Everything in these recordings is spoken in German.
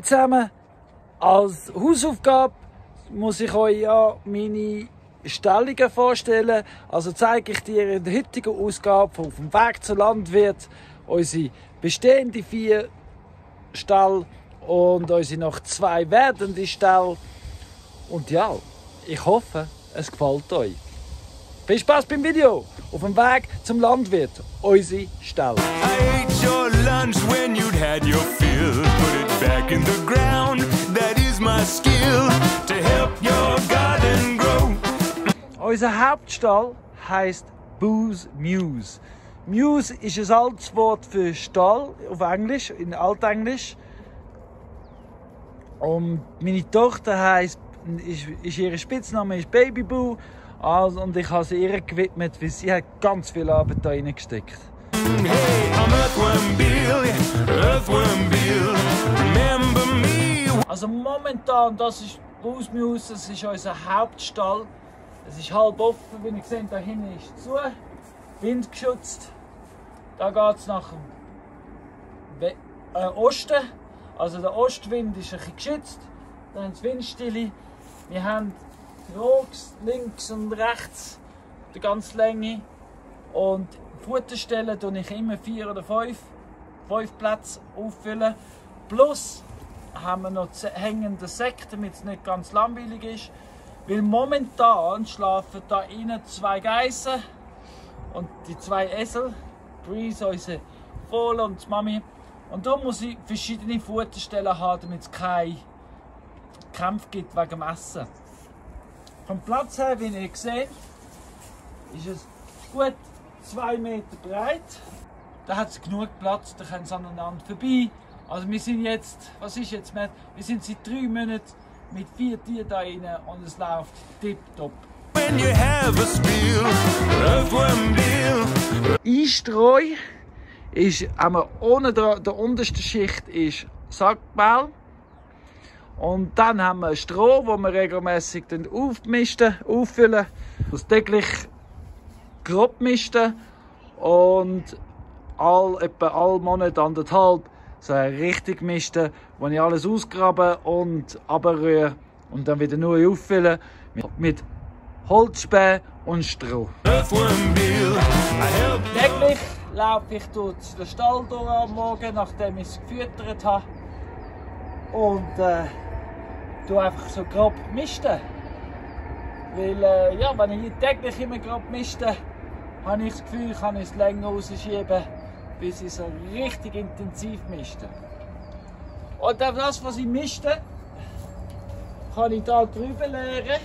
zusammen, als Hausaufgabe muss ich euch ja meine Stellungen vorstellen. Also zeige ich dir in der heutigen Ausgabe von Auf dem Weg zur Landwirt unsere bestehende 4 Ställe und unsere noch 2 werdende Ställe. Und ja, ich hoffe, es gefällt euch. Viel Spaß beim Video. Auf dem Weg zum Landwirt, unsere Ställe. I ate your lunch when you'd had your fill. Put it back in the ground. That is my skill to help your garden grow. Unser Hauptstall heisst Boo's Mews. Mews ist ein altes Wort für Stall auf Englisch, in Altenglisch. Und meine Tochter ihr Spitzname ist Baby Boo. Also, und ich habe sie ihr gewidmet, weil sie hat ganz viel Arbeit da reingesteckt. Hey, I'm Earthworm Bill, Earthworm Bill, remember me. Also momentan, das ist Boo's Mews, das ist unser Hauptstall. Es ist halb offen, wie ihr seht, da hinten ist es zu, windgeschützt. Da geht es nach dem Osten, also der Ostwind ist ein bisschen geschützt, dann ist Windstille. Wir haben links und rechts die ganze Länge und Futterstellen tue ich immer 4 oder 5 Plätze auffüllen. Plus haben wir noch hängende Säcke, damit es nicht ganz langweilig ist. Weil momentan schlafen da innen 2 Geissen und die 2 Esel, Breeze, unsere Fohle und die Mami. Und da muss ich verschiedene Futterstellen haben, damit es keine Kämpfe gibt wegen dem Essen. Vom Platz her, wie ihr seht, ist es gut 2 Meter breit. Da hat es genug Platz, da können sie aneinander vorbei. Also wir sind jetzt, was ist jetzt, wir sind seit 3 Monaten mit 4 Tieren da rein und es läuft tipptopp. When you have a spill, Earthworm Bill. Einstreu ist, ohne der untersten Schicht ist Sackmehl. Und dann haben wir Stroh, das wir regelmäßig auffüllen, das täglich grob misten und etwa alle Monate 1,5 so richtig misten, wo ich alles ausgrabe und runterrühre und dann wieder neu auffüllen mit Holzspänen und Stroh. Täglich laufe ich durch den Stall durch am Morgen, nachdem ich es gefüttert habe. Und tue einfach so grob misten. Weil ja, wenn ich täglich immer grob miste, habe ich das Gefühl, ich kann es länger rausschieben, bis ich so richtig intensiv miste. Und das, was ich miste, kann ich hier drüber leeren,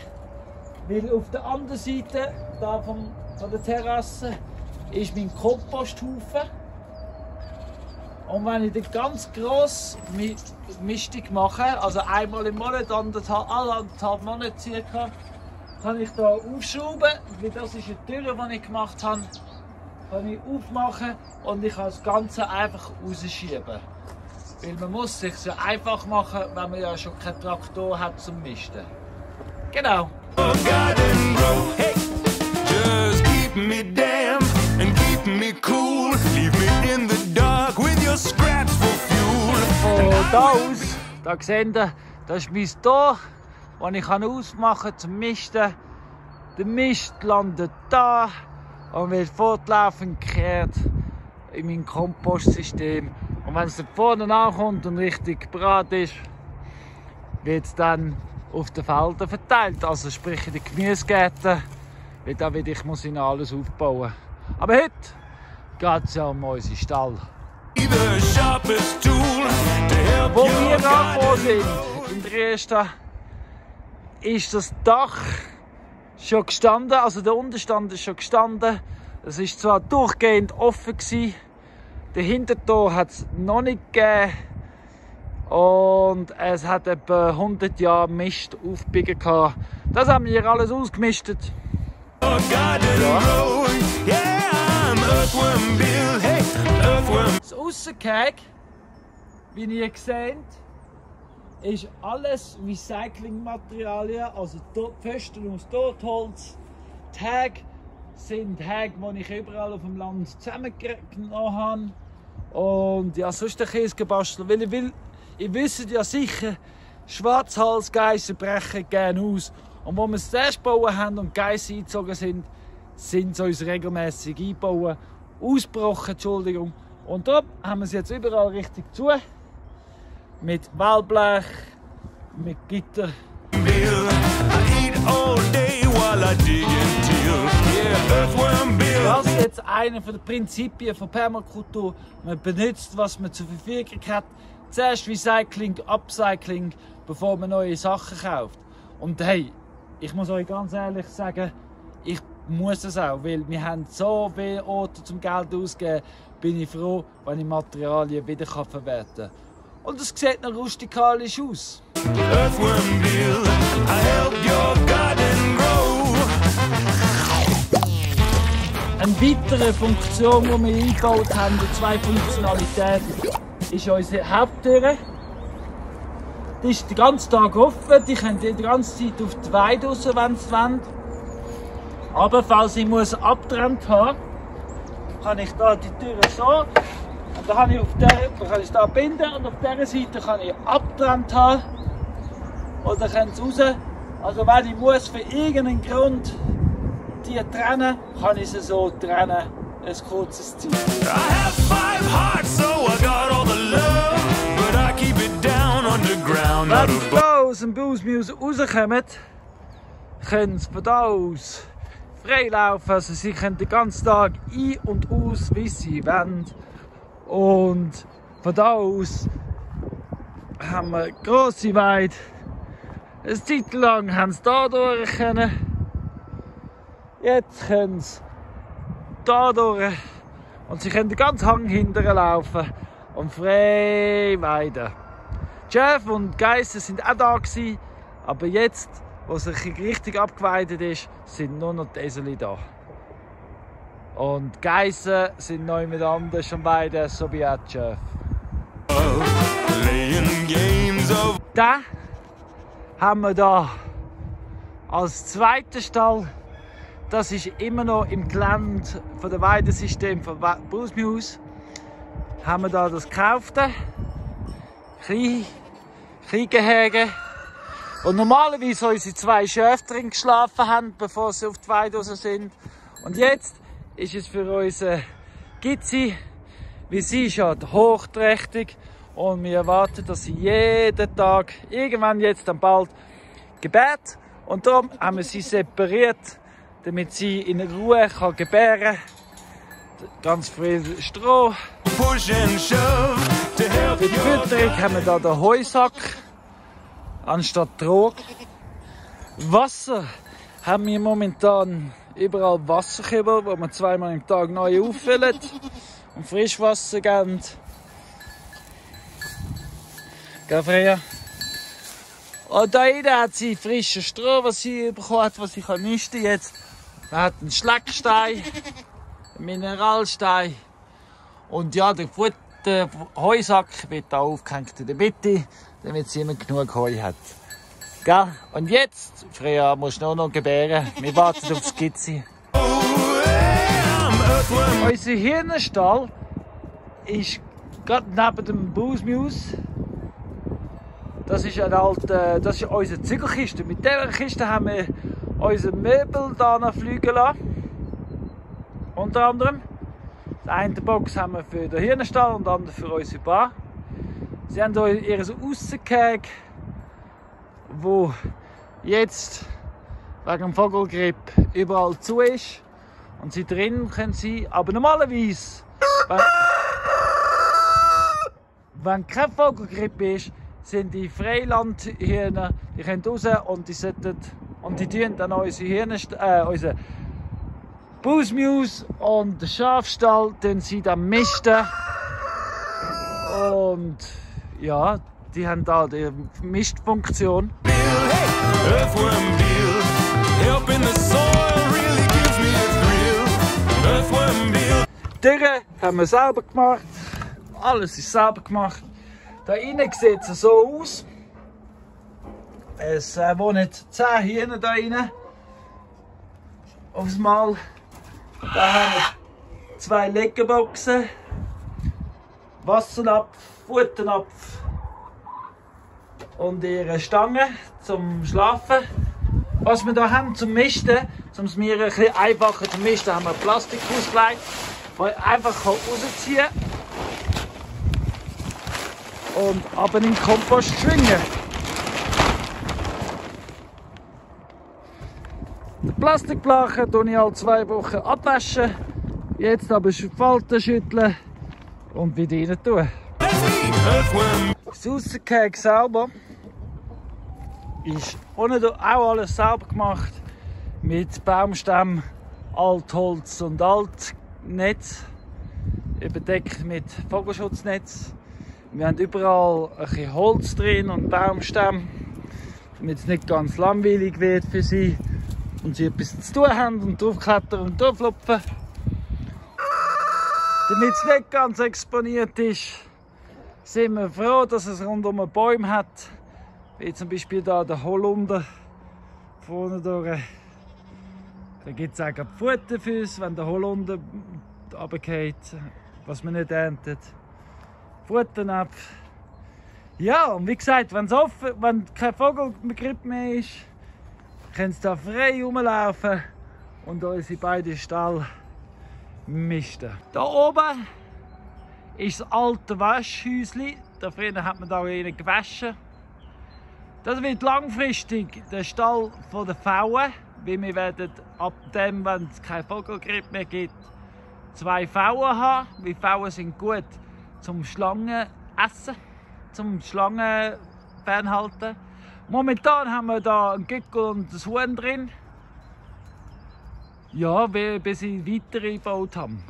weil auf der anderen Seite da von der Terrasse ist mein Komposthaufen. Und wenn ich dann ganz gross Mistung mache, also einmal im Monat, alle 1,5 Monate circa, kann ich hier aufschrauben, weil das ist eine Tür, die ich gemacht habe, kann ich aufmachen und ich kann das Ganze einfach rausschieben. Weil man muss es sich so einfach machen, wenn man ja schon keinen Traktor hat zum Misten. Genau. Hey, just keep me damp and keep me cool. Leave me in the dark with your scraps for fuel. Von da aus, da seht ihr, das ist mein Tor, das ich ausmachen kann zum Misten. Der Mist landet da und wird fortlaufend gekehrt in mein Kompostsystem. Und wenn es da vorne ankommt und richtig bereit ist, wird es dann auf den Feldern verteilt, also sprich in den Gemüsegärten, weil da muss ich noch alles aufbauen. Aber heute geht es ja um unseren Stall. Wo wir angekommen sind, in Dresden, ist das Dach schon gestanden, also der Unterstand ist schon gestanden. Es war zwar durchgehend offen gewesen, der Hintertor hat es noch nicht gegeben. Und es hat etwa 100 Jahre Mist aufgebiegen gehabt. Das haben wir alles ausgemistet. Ja. Das Aussenkäg, wie ihr seht, ist alles Recyclingmaterialien, also Pfosten aus Totholz. Die Häge sind Häge, die ich überall auf dem Land zusammengenommen habe. Und ja, sonst ein Käse gebastelt, weil ihr wisst ja sicher, Schwarzhalsgeissen brechen gerne aus. Und wo wir das erste gebaut haben und Geissen eingezogen sind, sind sie uns regelmäßig eingebaut. Ausgebrochen, Entschuldigung. Und darum haben wir sie jetzt überall richtig zu. Mit Wellblech, mit Gitter. Das ist jetzt eine der Prinzipien von Permakultur. Man benutzt, was man zur Verfügung hat. Zuerst Recycling, Upcycling, bevor man neue Sachen kauft. Und hey, ich muss euch ganz ehrlich sagen, ich muss es auch, weil wir haben so viele Orte zum Geld auszugeben, bin ich froh, wenn ich Materialien wieder verwerten kann. Und es sieht noch rustikalisch aus. Eine weitere Funktion, die wir eingebaut haben, die zwei Funktionalitäten, ist unsere Haupttür. Die ist den ganzen Tag offen, die könnt ihr die ganze Zeit auf die Weide raus, wenn sie wollen. Aber falls ich abgetrennt haben, kann ich da die Tür so, und dann kann ich da binden und auf dieser Seite kann ich abgetrennt haben. Und dann können sie raus. Also wenn ich muss für irgendeinen Grund die trennen, kann ich sie so trennen, ein kurzes Zeit. Wenn sie hier aus dem Bushmuse rauskommen, können sie von hier aus frei laufen. Also sie können den ganzen Tag ein- und aus, wie sie wollen. Und von hier aus haben wir eine grosse Weide. Eine Zeit lang haben sie hier durch können. Jetzt können sie hier durch. Und sie können den ganzen Hang hinterher laufen und frei weiden. Jeff und Geissen sind auch da gewesen, aber jetzt, wo es richtig abgeweidet ist, sind nur noch die Eseli da. Und Geissen sind neu mit anders am Weiden, so wie auch Jeff. Den haben wir da als zweiten Stall. Das ist immer noch im Gelände von der Weidesystem von Bushmuse. Haben wir da das gekaufte Kleingehege. Und normalerweise unsere zwei Schäfe drin geschlafen haben, bevor sie auf die Weide raus sind. Und jetzt ist es für unsere Gizzi, wie sie ist ja hochträchtig und wir erwarten, dass sie jeden Tag, irgendwann jetzt dann bald, gebärt. Und darum haben wir sie separiert, damit sie in Ruhe kann gebären kann. Ganz viel Stroh. Für die Fütterung haben wir hier den Heusack anstatt Trog. Wasser haben wir momentan überall Wasserkübel, wo wir zweimal am Tag neu auffüllen und Frischwasser geben. Gell, Freya? Und da hinten hat sie frisches Stroh, was sie bekommen hat, was sie nisten kann jetzt. Man hat einen Schleckstein, einen Mineralstein und ja, der Heusack wird da aufgehängt in der Mitte, damit sie immer genug Heu hat. Gell? Und jetzt, Freya, musst du nur noch gebären. Wir warten auf das Gizzi. Unser Hirnenstall ist gerade neben dem Bushmuse. Das ist unsere Zügelkiste. Mit dieser Kiste haben wir unsere Möbel hier noch fliegen lassen. Unter anderem. Die eine Box haben wir für den Hirnenstall und die andere für unsere Bar. Sie haben hier ihr Aussengehege, wo jetzt wegen dem Vogelgrippe überall zu ist. Und sie drin können sie. Aber normalerweise, wenn keine Vogelgrippe ist, sind die Freilandhirnen, die können raus und die tun dann unsere Bushmuse und den Schafstall, den sie dann misten. Und ja, die haben da die Mistfunktion. Die Türen haben wir selber gemacht. Alles ist selber gemacht. Da innen sieht es so aus. Es wohnen 10 Hyänen da rein. Aufs Mal. Da haben wir 2 Leckerboxen. Wassernapf, Futternapf und ihre Stange zum Schlafen. Was wir hier haben zum Misten, um es mir ein bisschen einfacher zu misten, haben wir Plastik ausgelegt, das ich einfach rausziehen kann und aber in den Kompost schwingen. Die Plastikblachen tue ich alle 2 Wochen abwaschen, jetzt aber Falten schütteln und wieder rein tun. Das Rausgehege selber ist auch alles selber gemacht mit Baumstämmen, Altholz und Altnetz, überdeckt mit Vogelschutznetz. Wir haben überall ein bisschen Holz drin und Baumstämme, damit es nicht ganz langweilig wird für sie und sie etwas zu tun haben und draufklettern und drauflupfen. Damit es nicht ganz exponiert ist, sind wir froh, dass es rundum Bäume hat. Wie zum Beispiel hier der Holunder vorne durch. Da gibt es auch Futter für uns, wenn der Holunder runterfällt, was man nicht erntet. Futternapf. Ja, und wie gesagt, wenn kein Vogelgrippe mehr ist, können sie da frei rumlaufen und unsere beiden Ställe misten. Da oben ist das alte Waschhäuschen. Da früher hat man da rein gewaschen. Das wird langfristig der Stall der Pfauen, weil wir werden ab dem, wenn es keine Vogelgrippe mehr gibt, 2 Pfauen haben. Weil Pfauen sind gut zum Schlangen essen, zum Schlangen fernhalten. Momentan haben wir da einen Gecko und ein Huhn drin. Ja, bis sie weitere gebaut haben.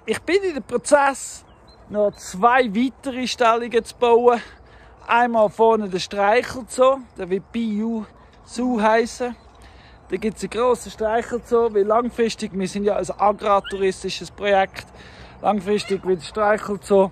Ich bin in dem Prozess, noch 2 weitere Stellungen zu bauen. Einmal vorne der Streichelzoo, der wird Biu Zoo heißen. Da gibt es einen grossen Streichelzoo, weil langfristig, wir sind ja ein agrartouristisches Projekt, langfristig wird der Streichelzoo.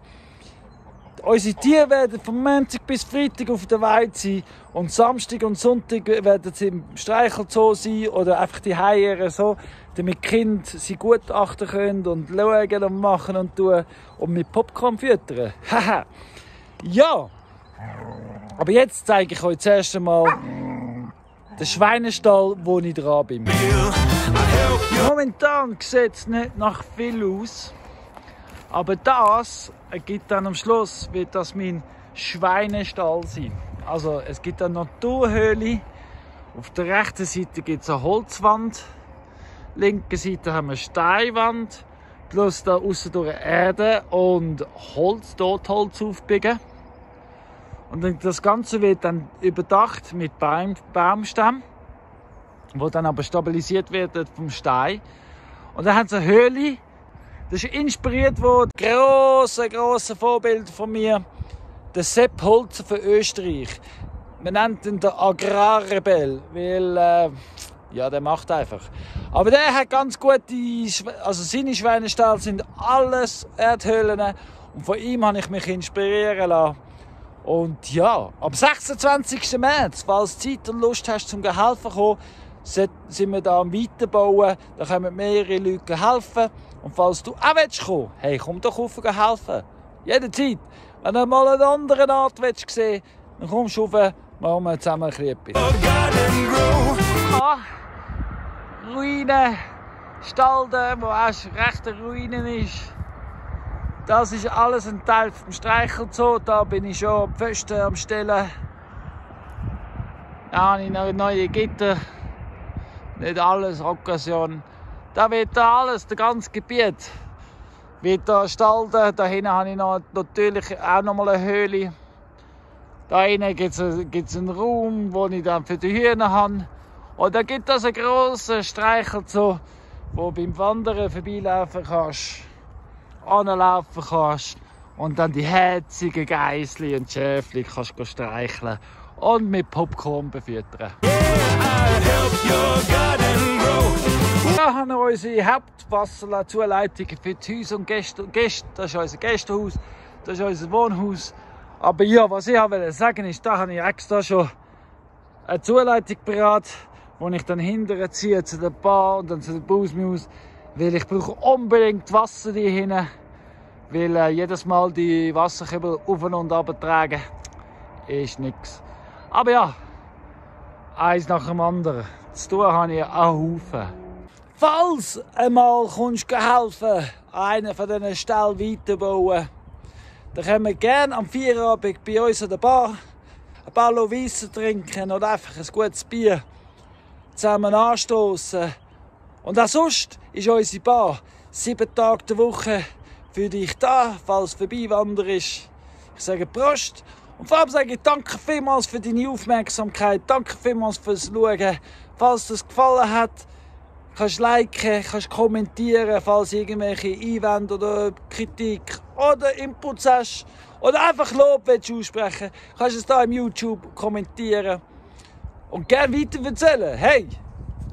Unsere Tiere werden von Montag bis Freitag auf der Weide sein und Samstag und Sonntag werden sie im Streichelzoo sein oder einfach die Heiere so, damit die Kinder sie gut achten können und schauen und machen und tun und mit Popcorn füttern. Haha. Ja, aber jetzt zeige ich euch zuerst einmal den Schweinestall, wo ich dran bin. Momentan sieht es nicht nach viel aus, aber das ergibt dann am Schluss, wird das mein Schweinestall sein. Also es gibt eine Naturhöhle. Auf der rechten Seite gibt es eine Holzwand, linken Seite haben wir eine Steinwand, plus da aussen durch Erde und Holz, Totholz aufbiegen. Und das Ganze wird dann überdacht mit Baumstämmen, wo dann aber stabilisiert wird vom Stein. Und dann haben sie eine Höhle. Das ist inspiriert worden, grosse Vorbild von mir, der Sepp Holzer für Österreich. Man nennt ihn den Agrarrebell, weil ja, der macht einfach. Aber der hat ganz gute, also seine Schweinestall sind alles Erdhöhlen und von ihm habe ich mich inspirieren lassen. Und ja, am 26. März, falls du Zeit und Lust hast zum helfen zu kommen, sind wir da am Weiterbauen. Da können mehrere Leute helfen. Und falls du auch willst kommen, hey, komm doch rauf helfen. Jederzeit. Wenn du mal eine andere Art willst sehen, dann kommst du rauf, machen wir zusammen ein bisschen etwas. Ruine, Stalden, wo auch recht eine Ruine ist. Das ist alles ein Teil vom Streichelzoo. Da bin ich schon am Pfosten am Stellen. Da habe ich noch neue Gitter. Nicht alles, Occasion. Da wird da alles, das ganze Gebiet wird da Stalden. Da hinten habe ich natürlich auch noch mal eine Höhle. Da hinten gibt es einen Raum, wo ich dann für die Hühner habe. Und da gibt es einen grossen Streichelzoo, wo beim Wandern vorbeilaufen kannst, anlaufen kannst und dann die herzigen Geissli und Schäfli kannst streicheln und mit Popcorn befüttern. Wir haben unsere Hauptwasserzuleitung für die Häuser und Gäste. Das ist unser Gästehaus, das ist unser Wohnhaus. Aber ja, was ich wollte sagen ist, da habe ich extra schon eine Zuleitung bereit, wo ich dann hinterher ziehe zu der Bar und dann zu der Bausmaus, weil ich brauche unbedingt Wasser hier hinten, weil jedes Mal die Wasserkübel auf und runter tragen ist nichts. Aber ja, eins nach dem anderen. Zu tun habe ich einen Haufen. Falls einmal kommst du helfen, einen von diesen Ställen weiterbauen, dann können wir gerne am Feierabend bei uns an der Bar ein paar Weisse trinken oder einfach ein gutes Bier zusammen anstoßen. Und auch sonst ist unsere Bar 7 Tage der Woche für dich da, falls vorbeiwander ist. Ich sage Prost und vor allem sage ich danke vielmals für deine Aufmerksamkeit, danke vielmals fürs Schauen. Falls dir das gefallen hat, kannst du liken, kannst kommentieren, falls du irgendwelche Einwände oder Kritik oder Inputs hast oder einfach Lob aussprechen, kannst du es hier im YouTube kommentieren und gerne weiter erzählen. Hey,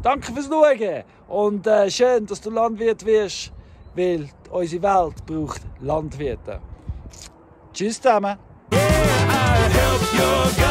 danke fürs Schauen und schön, dass du Landwirt wirst, weil unsere Welt braucht Landwirte. Tschüss zusammen. Yeah, I'll help your